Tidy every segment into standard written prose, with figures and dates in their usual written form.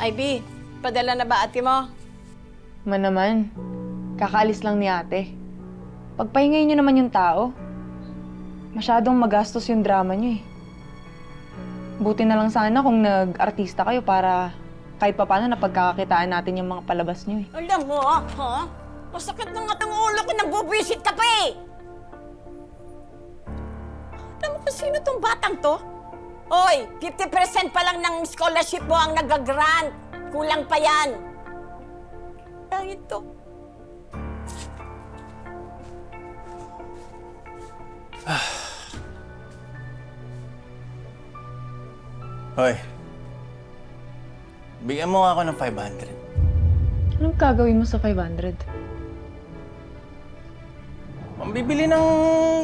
Ivy, padala na ba ate mo? Naman, kakaalis lang ni ate. Pagpahingay niyo naman yung tao. Masyadong magastos yung drama niyo eh. Buti na lang sana kung nag-artista kayo para kahit papaano napagkakakitaan natin yung mga palabas niyo eh. Alam mo, ha? Masakit na nga ang ulo ko, nagbubisit ka pa eh! Alam mo kung sino tong batang to? Oy, 50% pa lang ng scholarship mo ang nag-grant. Kulang pa yan. Lang ito. Hoy, bigyan mo nga ako ng 500. Anong gagawin mo sa 500? Pambibili ng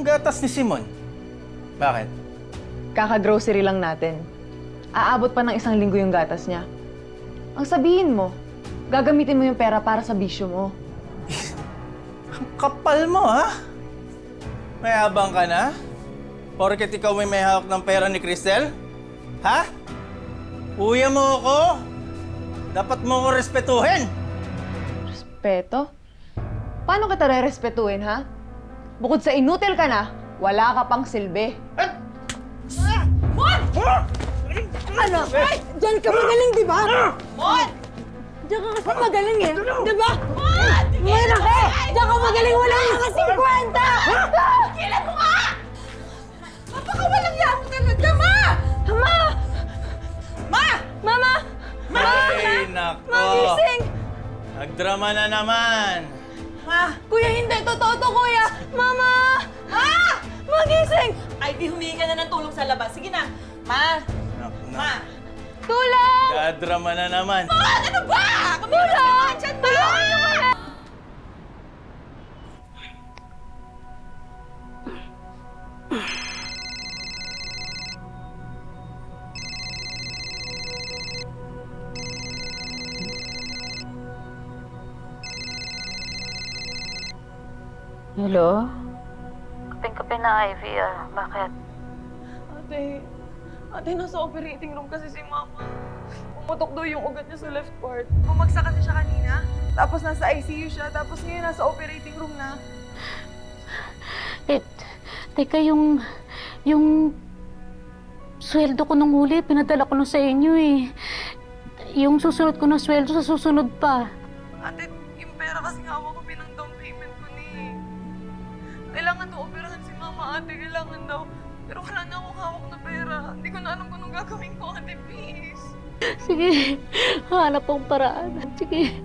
gatas ni Simon. Bakit? Kaka-grocery lang natin. Aabot pa ng 1 linggo yung gatas niya. Ang sabihin mo, gagamitin mo yung pera para sa bisyo mo. Ang kapal mo, ha? May habang ka na? Porket ikaw may hawak ng pera ni Cristel? Ha? Uya mo ako? Dapat mo ko respetuhin! Respeto? Paano kita re-respetuhin, ha? Bukod sa inutil ka na, wala ka pang silbi. Ano? Diyan ka magaling, di ba? Mon! Diyan ka kasi magaling eh. Di ba? Mon! Mayroon ka eh! Diyan ka magaling, wala nga 50! Kilan mo nga! Napakawalang yamo talaga, Ma! Ma! Ma! Mama! Ay, nako! Magising! Nagdrama na naman! Ma! Kuya, hindi! Totoo to, kuya! Mama! Magising! Ay, di humingi ka na ng tulong sa labas. Sige na. Ma! Ma! Tulong! Nagdrama na naman! Ano ba? Tulong! Tulungan niyo kaya! Hello? Kapeng-kape na, Ivy, ah. Bakit? Ate, nasa operating room kasi si Mama. Pumutok daw yung ugat niya sa left part. Bumagsak kasi siya kanina. Tapos nasa ICU siya. Tapos ngayon nasa operating room na. Eh, teka, yung sweldo ko nung huli, pinadala ko na sa inyo eh. Yung susunod ko na sweldo sa susunod pa. Ate, yung pera kasi hawak ko pinang-down payment ko ni. Kailangan daw operahan si Mama, ate. Kailangan daw. Pero wala na akong hawak na pera. Hindi ko na alam kung anong gagawin ko, ate, please. Sige, hanap ang paraan. Sige.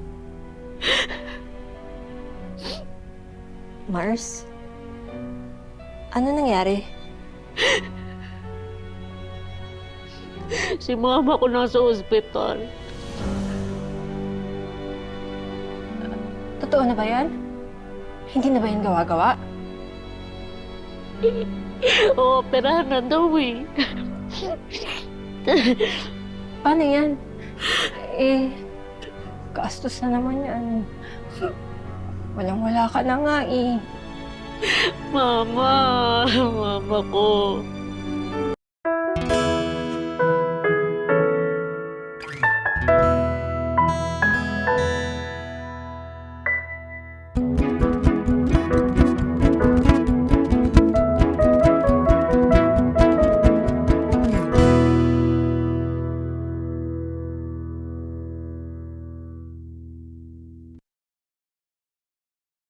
Mars? Ano nangyari? Si mama ko nasa ospital. Totoo na ba yan? Hindi na ba yan gawa-gawa? Operahan na daw eh. Paano yan? Gastos na naman yan. Walang-wala ka na nga eh. Mama ko.